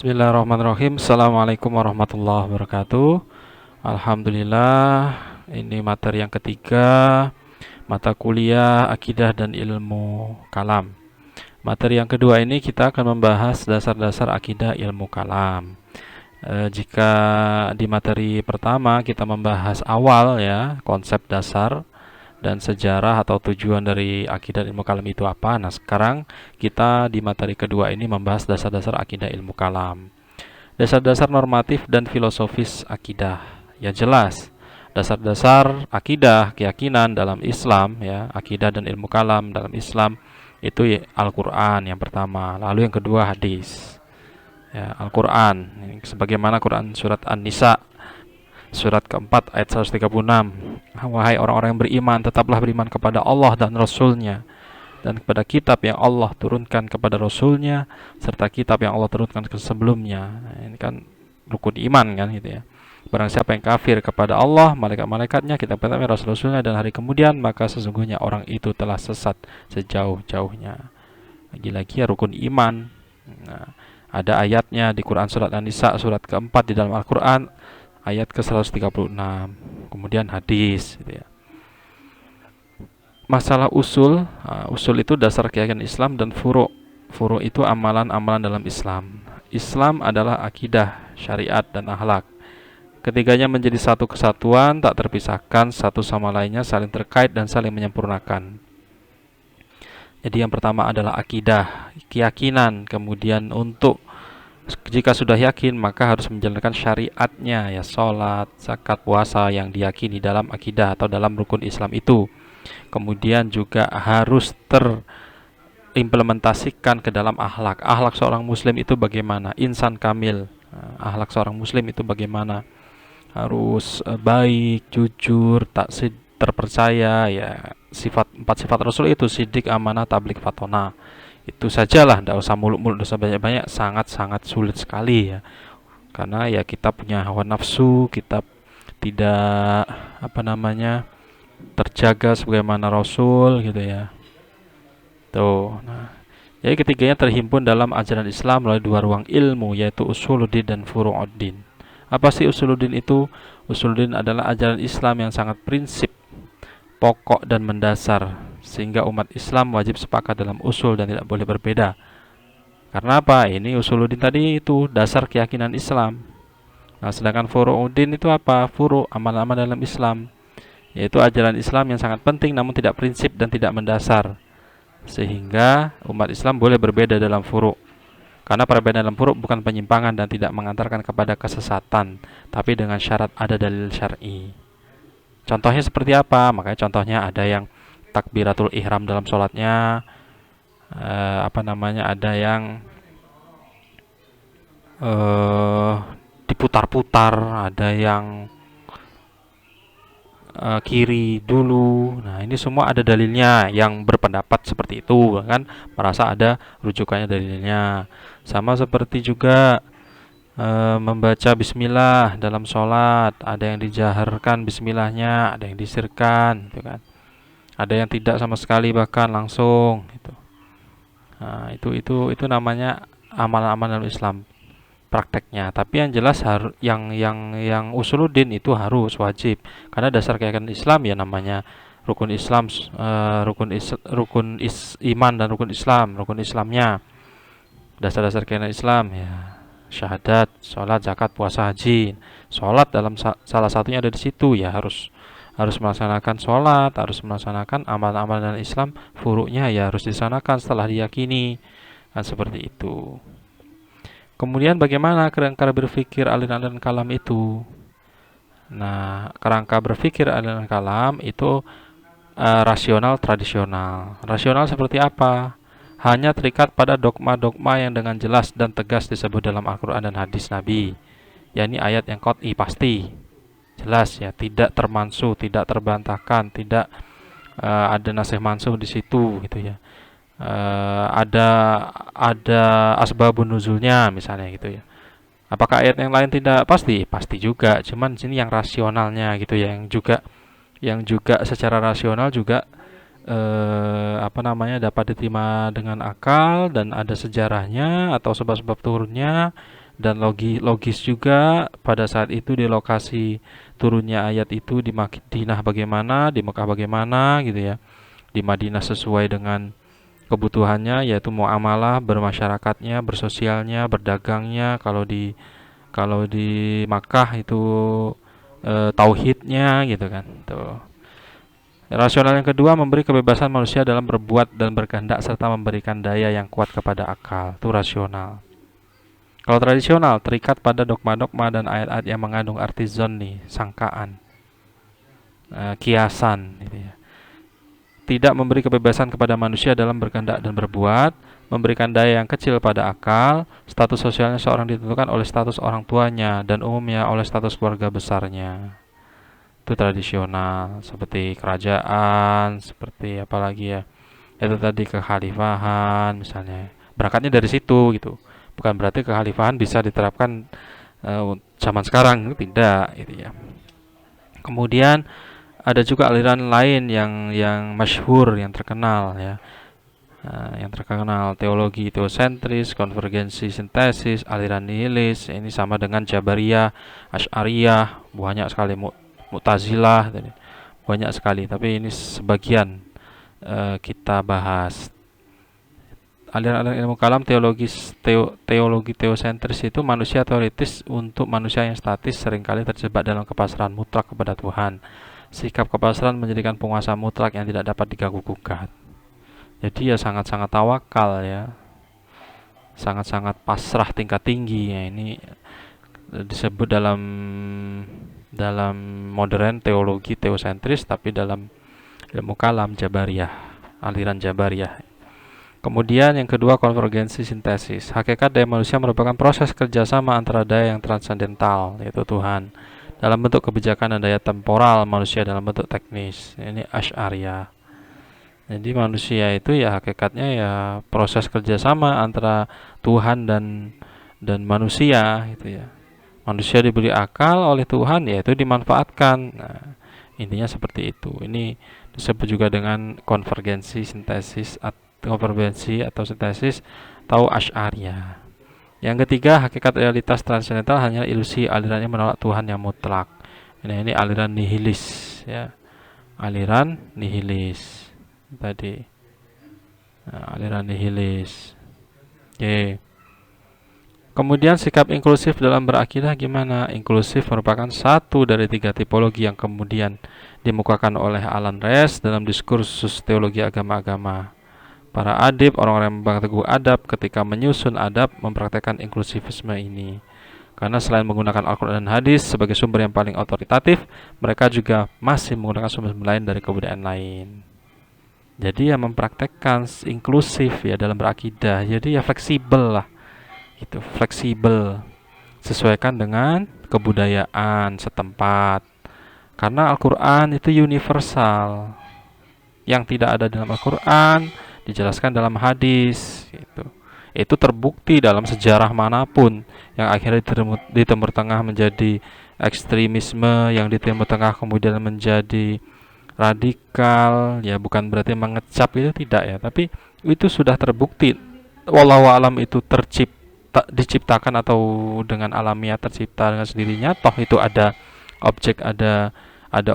Bismillahirrahmanirrahim. Assalamualaikum warahmatullahi wabarakatuh. Alhamdulillah, ini materi yang ketiga, mata kuliah Akidah dan Ilmu Kalam. Materi yang kedua ini kita akan membahas dasar-dasar akidah ilmu kalam. Jika di materi pertama kita membahas awal ya, konsep dasar dan sejarah atau tujuan dari akidah ilmu kalam itu apa. Nah, sekarang kita di materi kedua ini membahas dasar-dasar akidah ilmu kalam. Dasar-dasar normatif dan filosofis akidah. Ya jelas, dasar-dasar akidah, keyakinan dalam Islam ya, akidah dan ilmu kalam dalam Islam itu ya, Al-Qur'an yang pertama, lalu yang kedua hadis. Ya, Al-Qur'an sebagaimana Quran surat An-Nisa surat keempat ayat 136. Wahai orang-orang yang beriman, tetaplah beriman kepada Allah dan Rasul-Nya dan kepada kitab yang Allah turunkan kepada Rasul-Nya serta kitab yang Allah turunkan ke sebelumnya. Nah, ini kan rukun iman kan gitu ya. Barang siapa yang kafir kepada Allah, malaikat-malaikatnya, kitab-kitabnya, Rasul-Rasulnya dan hari kemudian, maka sesungguhnya orang itu telah sesat sejauh-jauhnya. Lagi-lagi ya rukun iman. Nah, ada ayatnya di Quran surat An-Nisa surat keempat di dalam Al-Quran ayat ke-136. Kemudian hadis gitu ya. Masalah usul, usul itu dasar keyakinan Islam dan furu'. Furu' itu amalan-amalan dalam Islam. Islam adalah akidah, syariat dan akhlak. Ketiganya menjadi satu kesatuan, tak terpisahkan, satu sama lainnya saling terkait dan saling menyempurnakan. Jadi yang pertama adalah akidah, keyakinan. Kemudian untuk jika sudah yakin maka harus menjalankan syariatnya ya, sholat, zakat, puasa yang diyakini dalam akidah atau dalam rukun Islam itu. Kemudian juga harus terimplementasikan ke dalam akhlak. Akhlak seorang muslim itu bagaimana? Insan kamil. Akhlak seorang muslim itu bagaimana? Harus baik, jujur, tak terpercaya ya. Empat sifat Rasul itu sidik, amanah, tabligh, fatona. Itu sajalah, tidak usah muluk-muluk, tidak usah banyak-banyak, sangat-sangat sulit sekali ya. Karena ya kita punya hawa nafsu, kita tidak terjaga sebagaimana Rasul gitu ya. Tuh. Nah, jadi ketiganya terhimpun dalam ajaran Islam melalui dua ruang ilmu yaitu usuluddin dan furu'uddin. Apa sih usuluddin itu? Usuluddin adalah ajaran Islam yang sangat prinsip, pokok dan mendasar sehingga umat Islam wajib sepakat dalam usul dan tidak boleh berbeda. Karena apa? Ini usuluddin tadi itu dasar keyakinan Islam. Nah, sedangkan furu'uddin itu apa? Furu' amal-amal dalam Islam, yaitu ajaran Islam yang sangat penting namun tidak prinsip dan tidak mendasar. Sehingga umat Islam boleh berbeda dalam furu'. Karena perbedaan dalam furu' bukan penyimpangan dan tidak mengantarkan kepada kesesatan, tapi dengan syarat ada dalil syar'i. Contohnya seperti apa? Makanya contohnya ada yang takbiratul ihram dalam sholatnya, ada yang diputar-putar, ada yang kiri dulu. Nah, ini semua ada dalilnya. Yang berpendapat seperti itu kan merasa ada rujukannya dalilnya. Sama seperti juga membaca bismillah dalam sholat, ada yang dijaharkan bismillahnya, ada yang disirkan gitu kan. Ada yang tidak sama sekali bahkan langsung gitu. Nah, itu namanya amalan-amalan dalam Islam prakteknya. Tapi yang jelas harus yang usuluddin itu harus wajib karena dasar keyakinan Islam ya namanya rukun Islam, iman dan rukun Islam, rukun Islamnya. Dasar-dasar keyakinan Islam ya syahadat, sholat, zakat, puasa, haji. Sholat dalam salah satunya ada di situ ya, harus melaksanakan sholat, harus melaksanakan amal-amal dalam Islam, furu'nya ya harus disanakan setelah diyakini kan seperti itu. Kemudian bagaimana kerangka berpikir aliran-aliran kalam itu? Nah, kerangka berpikir aliran kalam itu rasional tradisional. Rasional seperti apa? Hanya terikat pada dogma-dogma yang dengan jelas dan tegas disebut dalam Al-Quran dan hadis Nabi. Yakni ayat yang qat'i pasti. Jelas ya, tidak termansuh, tidak terbantahkan, tidak ada nasih mansuh di situ gitu ya. Ada asbabun nuzulnya misalnya gitu ya. Apakah ayat yang lain tidak pasti? Pasti juga. Cuman sini yang rasionalnya gitu ya, yang juga secara rasional juga dapat diterima dengan akal dan ada sejarahnya atau sebab-sebab turunnya dan logis juga pada saat itu di lokasi turunnya ayat itu di Madinah bagaimana, di Mekah bagaimana gitu ya. Di Madinah sesuai dengan kebutuhannya, yaitu muamalah, bermasyarakatnya, bersosialnya, berdagangnya. Kalau di Makkah itu tauhidnya gitu kan. Tuh. Rasional yang kedua memberi kebebasan manusia dalam berbuat dan berkehendak serta memberikan daya yang kuat kepada akal. Itu rasional. Kalau tradisional terikat pada dogma-dogma dan ayat-ayat yang mengandung arti zonni, sangkaan, kiasan gitu ya. Tidak memberi kebebasan kepada manusia dalam berkehendak dan berbuat, memberikan daya yang kecil pada akal, status sosialnya seorang ditentukan oleh status orang tuanya dan umumnya oleh status keluarga besarnya. Itu tradisional, seperti kerajaan, seperti apalagi ya, itu tadi kekhalifahan misalnya. Berangkatnya dari situ gitu. Bukan berarti kekhalifahan bisa diterapkan zaman sekarang, tidak gitu ya. Kemudian ada juga aliran lain yang masyhur, yang terkenal ya. Yang terkenal teologi teosentris, konvergensi sintesis, aliran nihilis. Ini sama dengan Jabariyah, Asy'ariyah, banyak sekali Mu'tazilah, banyak sekali. Tapi ini sebagian kita bahas. Aliran-aliran ilmu kalam teologi teosentris itu manusia teoritis untuk manusia yang statis seringkali terjebak dalam kepasrahan mutlak kepada Tuhan. Sikap kepasrahan menjadikan penguasa mutlak yang tidak dapat diganggu-gugat. Jadi ya sangat-sangat tawakal ya, sangat-sangat pasrah tingkat tinggi ya. Ini disebut dalam modern teologi teosentris, tapi dalam ilmu kalam Jabariyah, aliran Jabariyah. Kemudian yang kedua konvergensi sintesis. Hakikat daya manusia merupakan proses kerjasama antara daya yang transendental, yaitu Tuhan, dalam bentuk kebijakan dan daya temporal manusia dalam bentuk teknis. Ini Asy'ariyah. Jadi manusia itu ya hakikatnya ya proses kerjasama antara Tuhan dan manusia gitu ya. Manusia diberi akal oleh Tuhan, yaitu dimanfaatkan. Nah, intinya seperti itu. Ini disebut juga dengan konvergensi sintesis atau Asy'ariyah. Yang ketiga, hakikat realitas transendental hanya ilusi, alirannya menolak Tuhan yang mutlak. Ini aliran nihilis ya. Aliran nihilis tadi. Nah, aliran nihilis. Oke. Kemudian sikap inklusif dalam berakidah gimana? Inklusif merupakan satu dari 3 tipologi yang kemudian dimukakan oleh Alan Rest dalam diskursus teologi agama-agama. Para adib, orang-orang yang memegang teguh adab ketika menyusun adab mempraktekkan inklusivisme ini. Karena selain menggunakan Al-Quran dan hadis sebagai sumber yang paling otoritatif, mereka juga masih menggunakan sumber-sumber lain dari kebudayaan lain. Jadi ya mempraktekkan inklusif ya dalam berakidah. Jadi ya fleksibel lah. Itu fleksibel. Sesuaikan dengan kebudayaan setempat. Karena Al-Quran itu universal. Yang tidak ada dalam Al-Quran dijelaskan dalam hadis gitu. Itu terbukti dalam sejarah manapun, yang akhirnya di Timur Tengah menjadi ekstremisme, yang di Timur Tengah kemudian menjadi radikal ya, bukan berarti mengecap itu, tidak ya, tapi itu sudah terbukti. Wallahu alam itu diciptakan atau dengan alamiah tercipta dengan sendirinya, toh itu ada objek, ada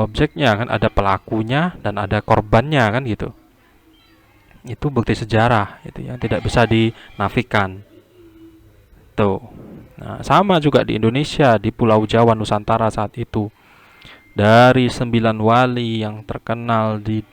objeknya kan, ada pelakunya dan ada korbannya kan gitu. Itu bukti sejarah itu yang tidak bisa dinafikan. Tuh. Nah, sama juga di Indonesia, di Pulau Jawa, Nusantara saat itu. Dari 9 wali yang terkenal di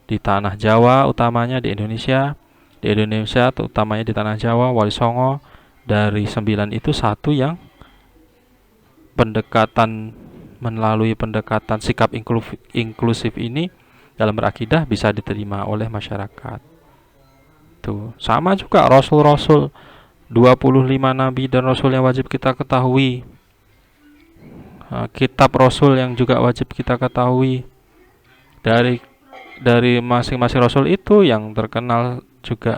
tanah Jawa, utamanya di Indonesia, utamanya di tanah Jawa, Wali Songo, dari 9 itu satu yang melalui pendekatan sikap inklusif ini dalam berakidah bisa diterima oleh masyarakat. Tuh, sama juga rasul-rasul, 25 nabi dan rasul yang wajib kita ketahui. Kitab rasul yang juga wajib kita ketahui. Dari masing-masing rasul itu yang terkenal juga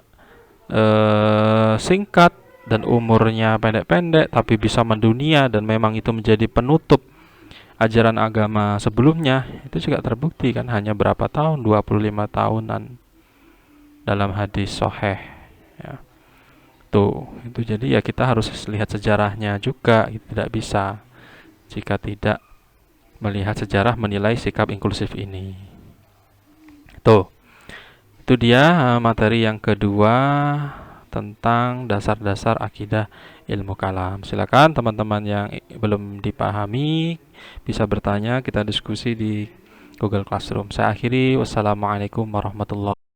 singkat dan umurnya pendek-pendek, tapi bisa mendunia dan memang itu menjadi penutup ajaran agama sebelumnya. Itu juga terbukti kan, hanya berapa tahun, 25 tahunan dalam hadis sahih ya. Itu jadi ya kita harus lihat sejarahnya juga, tidak bisa jika tidak melihat sejarah menilai sikap inklusif ini. Tuh, itu dia materi yang kedua tentang dasar-dasar akidah ilmu kalam. Silakan teman-teman yang belum dipahami bisa bertanya, kita diskusi di Google Classroom. Saya akhiri, wassalamualaikum warahmatullahi wabarakatuh.